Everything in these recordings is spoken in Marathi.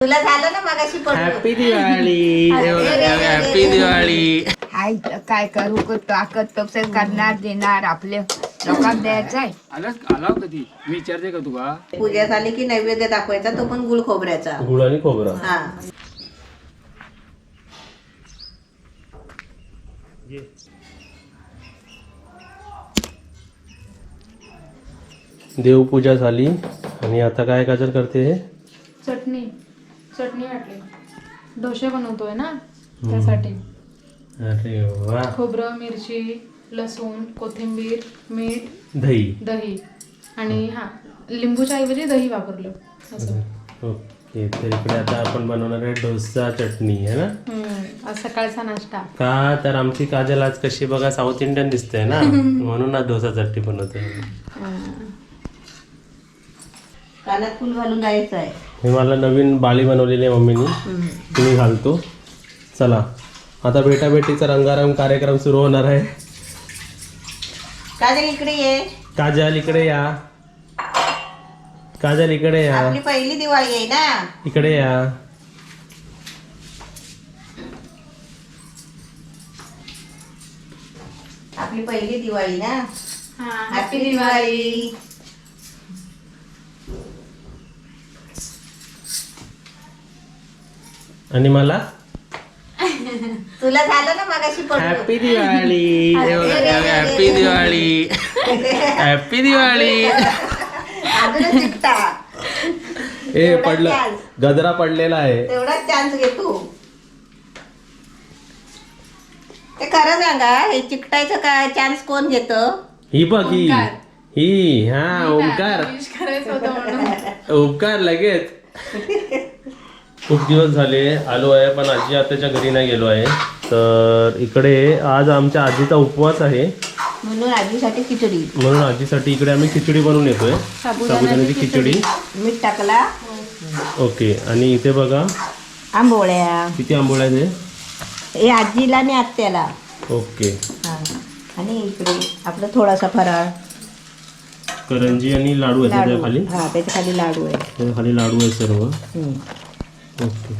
तुला झालं ना मगाशी हॅपी दिवाळी. हॅपी दिवाळी. आई काय करू ताकद तसं करणार देणार आपल्या लोकांना द्यायचं आहे. आला कधी मी विचारते का तुला? पूजा झाली की नैवेद्य दाखवायचा, तो पण गुळ खोबऱ्याचा. गुळ आणि खोबरं. हा देवपूजा झाली आणि आता काय काजल करते हे? चटणी वाटली. डोसे बनवतोय ना त्यासाठी. अरे वा. खोबरं, मिरची, लसूण, कोथिंबीर, मीठ, दही आणि लिंबूच्या ऐवजी दही वापरलं असं. ओके. तर इकडे आता आपण बनवणार आहे डोसा चटणी आहे ना. आज सकाळचा नाश्ता. का तर आमची काजल आज कशी बघा साऊथ इंडियन दिसते ना, म्हणून आज डोसा चटणी बनवते. कानात फुल घालून जायचं आहे. हे मला नवीन बाळी बनवलेली आहे मम्मीनी, तुम्ही घालतो. चला आता भेटाभेटीचा रंगारंग कार्यक्रम सुरू होणार आहे. काजल इकडे ये. काजल इकडे या. काजल इकडे या. आपली पहिली दिवाळी आहे ना. इकडे या. आपली पहिली दिवाळी ना. हॅपी दिवाळी. आणि मला तुला झालं ना मगाशी happy Diwali. Happy Diwali. Happy Diwali. अजूनच चिकटा. ए पडलं, गजरा पडलेला आहे. तेवढाच चान्स घे तू. ते खरं सांगा, हे चिकटायचं काय चान्स कोण घेत? ही बघ ही हा ओंकार. करायचं होतं म्हणून. ओंकार लगेच. खूप दिवस झाले आलो आहे, पण आजी आत्याच्या घरी नाही गेलो आहे. तर इकडे आज आमच्या आजीचा उपवास आहे, म्हणून आजीसाठी खिचडी. म्हणून आजीसाठी इकडे आम्ही खिचडी बनवून येतोय. साबुदाण्याची खिचडी. मीठ टाकला. ओके. आणि इथे बघा आंबोळ्या. किती आंबोळ्या आहेत हे? हे आजीला आणि आत्याला. ओके. हा. आणि इकडे आपलं थोडासा फराळ. करंजी आणि लाडू आहेत त्याच्या खाली. हा, त्याच्या खाली लाडू आहे. त्याच्या खाली लाडू आहे सर्व. ओके.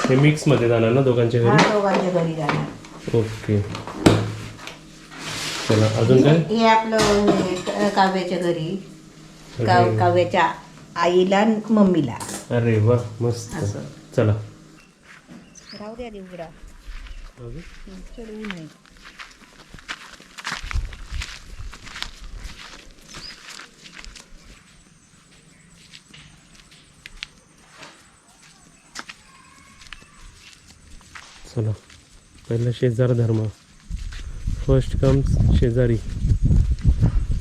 हे मिक्स मध्ये जाणार ना दोघांच्या हा, घरी? दोघांच्या घरी जाणार. ओके. चला अजून काय? हे आपलं हे काव्याच्या घरी. काव्याच्या आईला आणि मम्मीला. अरे वा मस्त. असं. चला राहू द्या उघडा. चढवू नये. चला पहिलं शेजार धर्म. फर्स्ट कम्स शेजारी,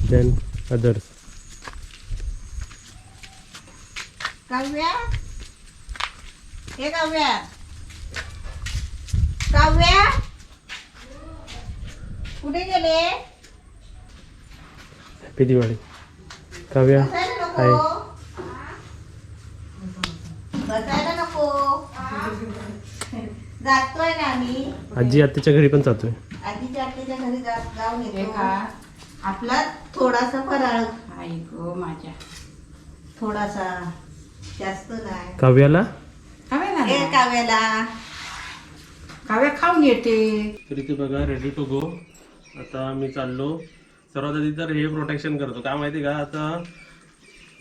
देन अदर्स. काव्या, हे काव्या, काव्या कुठे गेले? हॅपी दिवाळी. काव्या बसायला हाय. नको. बसायला नको. जातोय ना आम्ही. आजी आत्याच्या घरी पण जातोय. आजीच्या आत्याच्या घरी जाऊन येतो. आपला थोडासा फराळ. आई गो माझ्या थोडासा, जास्त नाही. काव्याला हे काव्याला. काव्या खाऊन येते. तर इथे बघा रेडी टू गो. आता मी चाललो. सर्वात आधी तर हे प्रोटेक्शन करतो. काय माहिती का, आता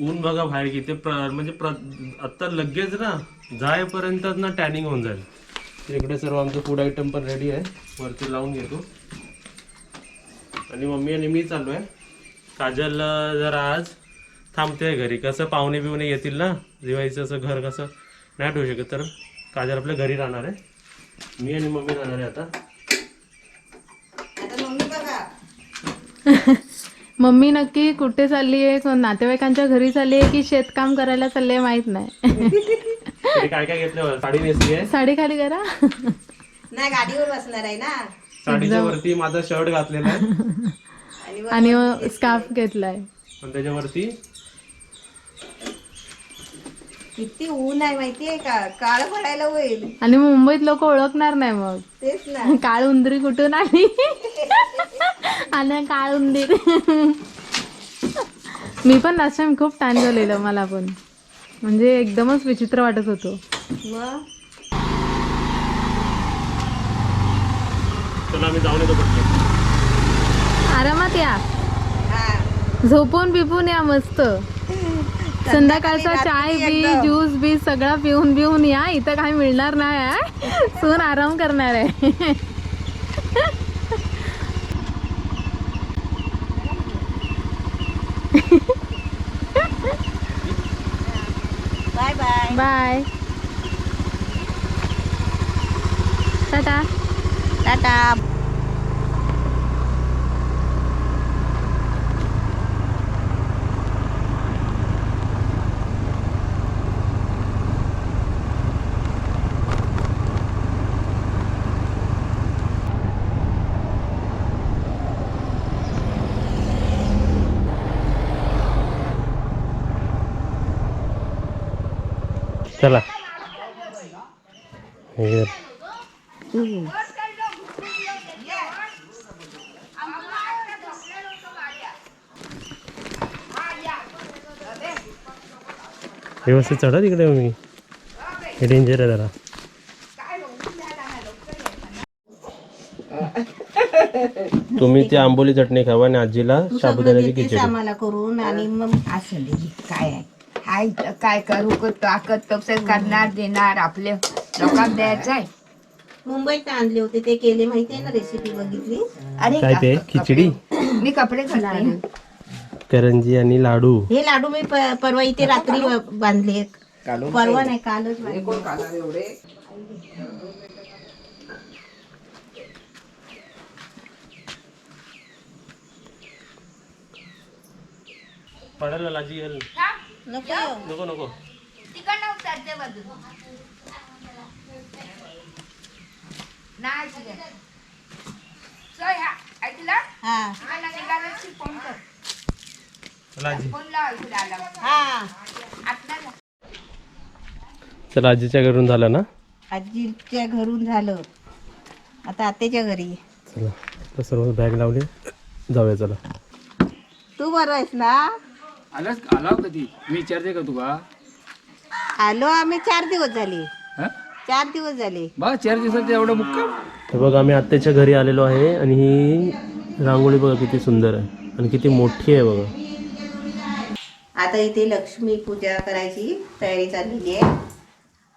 ऊन बघा बाहेर किती म्हणजे आता लगेच ना जायपर्यंत ना टॅनिंग होऊन जाईल. इकडे सर्व आमचं फूड आयटम पण रेडी आहे, वरती लावून घेतो. आणि मम्मी आणि मी चाललो आहे. काजल जरा आज थांबते घरी. कसं पाहुणे बिवणे येतील ना, दिवाळीचं असं घर कसं नाही ठेवू शकत, तर काजल आपल्या घरी राहणार आहे. मी आणि मम्मी जाणार आहे आता. आता मम्मी बघा. मम्मी नक्की कुठे चालली आहे, नातेवाईकांच्या घरी चालली आहे की शेतकाम करायला चालली आहे माहित नाही. काय काय घेतलं? साडी नेसली आहे. साडी खाली करा. नाही, गाडीवर बसणार आहे ना. साडीच्या वरती माझा शर्ट घातलेला आहे आणि स्कार्फ घेतलाय. आणि त्याच्यावरती किती ऊन आहे माहितीये का, काळ पडायला होईल. आणि मुंबईत लोक ओळखणार नाही मग. तेच ना. काळ उंदरी कुठून आली आणि काळ उंदीर. मी पण लास्ट टाइम खूप टाइम झालेलं मला पण. म्हणजे एकदमच विचित्र वाटत होतो. मग चला आम्ही जाऊन येतो पटकन. आरामात या, हा झोपून बिपून या मस्त. संध्याकाळचा चाय बी ज्यूस बी सगळा पिऊन या. इथं काही मिळणार नाही आहे. सून आराम करणार आहे. Bye bye. Bye, tata. Tata. चला हे व्यवस्थित चढा तिकडे. मी हे डेंजर आहे जरा. तुम्ही ती आंबोली चटणी खावा आणि आजीला तू सगळं साबुदाण्याची देतेस खिचडी. आम्हाला करून आणि मग असं दे काय आहे हाय काय करू ताकद तपसेल करणार देणार आपल्या लोकांना द्यायचं आहे. मुंबईत आणले होते ते केले माहिती आहे ना, रेसिपी बघितली. अरे काय ते खिचडी, मी कपडे घालते. करंजी आणि लाडू. हे लाडू मी परवा इथे रात्री बांधले. परवा नाही, कालच बांधले. पडायला लाजी गेल. नको नको नको. हा लाजी. हा. चला आजीच्या घरून झालं ना. आजीच्या घरून झालं, आता आत्याच्या घरी. चला आता सर्व बॅग लावली, जाऊया चला. तू बरं आहेस ना? आला कधी मी विचारते का तुला? आलो आम्ही 4 दिवस झाले. हा 4 दिवस झाले. बा 4 दिवसाचं एवढं मुक्काम. हे बघ आम्ही आत्याच्या घरी आलेलो आहे आणि ही रांगोळी बघा किती सुंदर आहे आणि किती मोठी आहे बघा. आता इथे लक्ष्मी पूजा करायची तयारी चाललेली आहे.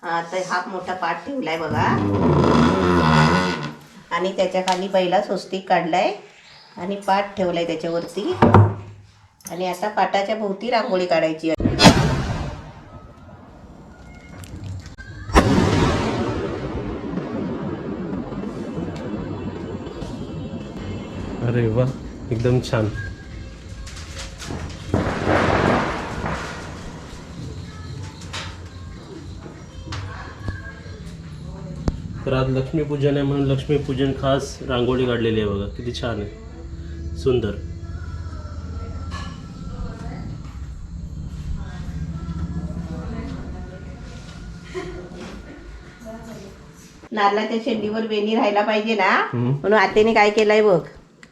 आता हा मोठा पाट ठेवलाय बघा आणि त्याच्या खाली पहिला स्वस्तिक काढलाय आणि पाट ठेवलाय त्याच्यावरती. आणि आता पाटाच्या भोवती रांगोळी काढायची आहे. अरे वा एकदम छान. तर आज लक्ष्मीपूजन आहे म्हणून लक्ष्मीपूजन खास रांगोळी काढलेली आहे बघा, किती छान आहे, सुंदर. नारळाच्या शेंडीवर वेणी राहायला पाहिजे ना, म्हणून आत्याने काय केलंय बघ,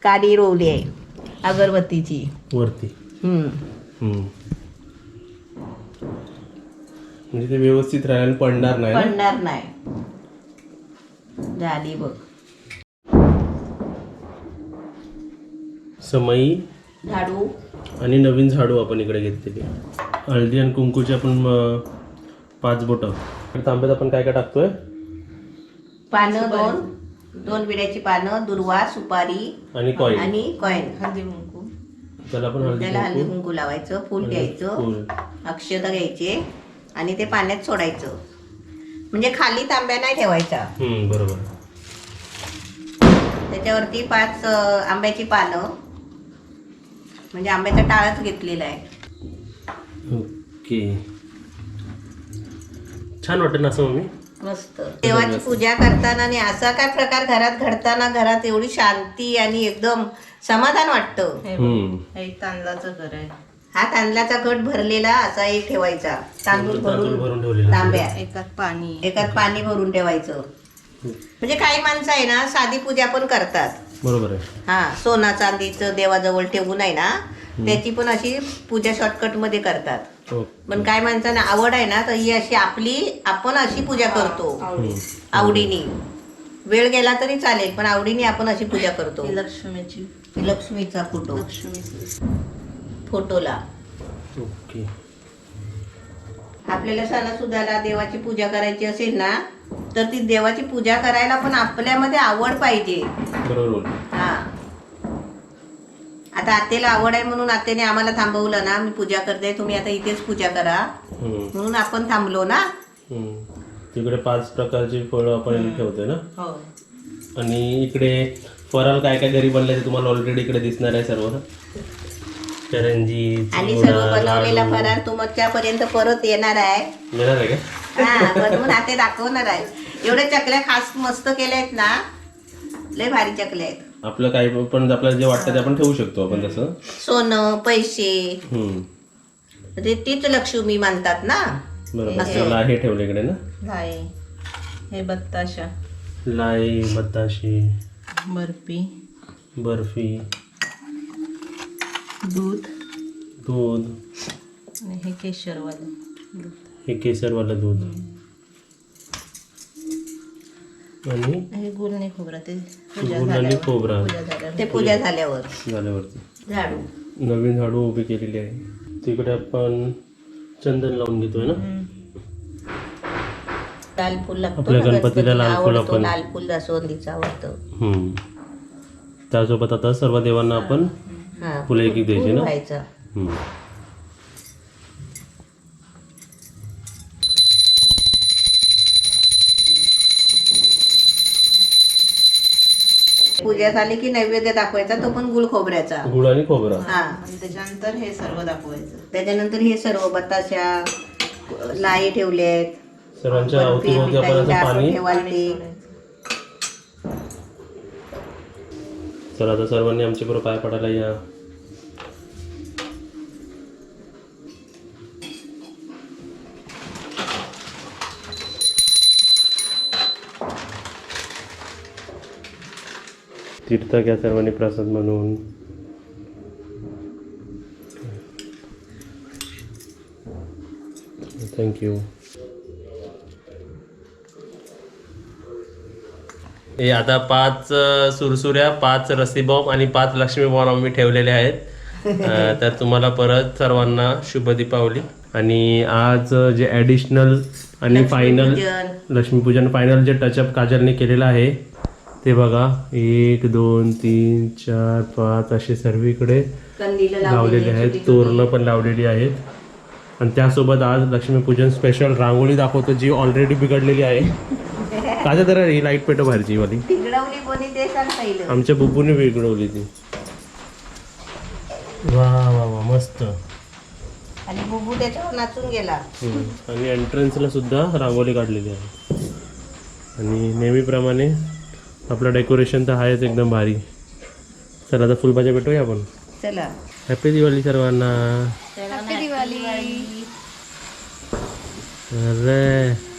काडी रोवली आहे अगरबत्तीची वरती. हम्म. म्हणजे ते व्यवस्थित राहायला पडणार नाही ना? पडणार नाही. झाली बघ. समई झाडू आणि नवीन झाडू आपण इकडे घेतलेली. हळदी आणि कुंकूचे आपण 5 बोटं. तांब्यात आपण काय काय टाकतोय? पानं, दोन विड्याची पानं, दुर्वा, सुपारी आणि कॉईन. आणि कॉईन. हळदी कुंकू. त्याला पण त्याला हळदी हळदी कुंकू लावायचं, फूल घ्यायचं, फूल. अक्षता घ्यायचे आणि ते पाण्यात सोडायचं. म्हणजे खाली तांब्या नाही ठेवायचा. बरोबर. त्याच्यावरती 5 आंब्याची पानं, म्हणजे आंब्याचा टाळच घेतलेला आहे. ओके, छान वाटत ना असं मम्मी? मस्त. देवाची पूजा करताना आणि असा काय प्रकार घरात घडताना घरात एवढी शांती आणि एकदम समाधान वाटतं. तांदळाचं घर आहे. हा तांदळाचा कट भरलेला असा एक ठेवायचा, तांदूळ भरून भरून ठेवलेलं. तांब्या, एकात पाणी भरून ठेवायचं. म्हणजे काही माणसं आहे ना साधी पूजा पण करतात. बरोबर आहे. हा, सोना चांदीचं देवाजवळ ठेवून आहे ना, त्याची पण अशी पूजा शॉर्टकट मध्ये करतात. हो. पण काय माणसांना आवड आहे ना तर ही अशी आपण अशी पूजा करतो आवडीने. वेळ गेला तरी चालेल पण आवडीने आपण अशी पूजा करतो. ही लक्ष्मीची लक्ष्मीचा फोटो फोटोला ओके. आपल्याला सणासुदाला देवाची पूजा करायची असेल ना तर ती देवाची पूजा करायला पण आपल्यामध्ये आवड पाहिजे. बरोबर. हा आता आत्याला आवड आहे म्हणून आत्याने आम्हाला थांबवलं ना, मी पूजा करते तुम्ही आता इथेच पूजा करा म्हणून आपण थांबलो ना. तिकडे 5 प्रकारची फळं आपण ठेवतोय ना. हो. आणि इकडे फराळ काय काय घरी बनले ते तुम्हाला ऑलरेडी इकडे दिसणार आहे सर्व. करंजी, आणि चिवडा, सर्व बनवलेला लाडू. फराळ तुमच्यापर्यंत परत येणार आहे. येणार आहे का? हा बनवून आता दाखवणार आहे. एवढे चकल्या खास मस्त केल्या आहेत ना, लय भारी चकल्या आहेत. आपलं काही पण आपल्याला जे वाटतं ते आपण ठेवू शकतो आपण तसं. सोनं पैसे म्हणजे तीच लक्ष्मी मानतात ना. बरोबर. त्याला हे ठेवलं इकडे ना, लाई, हे बत्ताशा, लाई, बताशे, बर्फी, बर्फी, दूध दूध, आणि हे केशरवालं दूध. हे केसरवालं दूध आणि हे गुळणी खोबरं ते पूजा गुळ आणि खोबरा पूजा झाल्यावर. ते पूजा झाल्यावर झाल्यावरती झाडू. नवीन झाडू उभी केलेली आहे. तिकडे आपण चंदन लावून घेतोय ना. लाल फुल लागतो आपल्या ना, गणपतीला लाल फुल आवडतो, आपण- लाल फुल जास्वंदीचं आवडतं. त्यासोबत आता सर्व देवांना आपण हा फुलं एक द्यायची फुल ना. व्हायचं. पूजा झाली की नैवेद्य दाखवायचा, तो पण गुळ खोबऱ्याचा. गुळ आणि खोबरा. हा आणि त्याच्यानंतर हे सर्व दाखवायचं. त्याच्यानंतर हे सर्व बताशा, लाई ठेवले आहेत. सर्वांच्या अवतीभोवती आपण असं पाणी. चला आता सर्वांनी आमच्या बरोबर पाय पडायला या. तीर्थ घ्या सर्वांनी प्रसाद म्हणून. थँक्यू. हे आता 5 सुरसुऱ्या, 5 रस्सी बॉम्ब आणि 5 लक्ष्मी बॉम्ब आम्ही ठेवलेले आहेत. तर तुम्हाला परत सर्वांना शुभ दीपावली. आणि आज जे ॲडिशनल आणि फायनल लक्ष्मीपूजन फायनल जे टचअप काजलने केलेलं आहे ते बघा. 1 2 3 4 5 असे सर्वीकडे लावलेले आहेत. तोरणं पण लावलेली आहेत. आणि त्यासोबत आज लक्ष्मीपूजन स्पेशल रांगोळी दाखवतो जी ऑलरेडी बिघडलेली आहे. काय तर ही लाईट पेटो बाहेरची वाली बिघडवली कोणी ते सांग पहिलं. आमच्या बुबूने बिघडवली ती. वा वा वा मस्त. आणि बुबू त्याच्यावर नाचून गेला. आणि एंट्रन्सला सुद्धा रांगोळी काढलेली आहे. आणि नेहमीप्रमाणे आपलं डेकोरेशन तर आहेच एकदम भारी. चला आता फुलभाज्या भेटूया आपण. चला हॅपी दिवाळी सर्वांना. हॅपी दिवाळी. अरे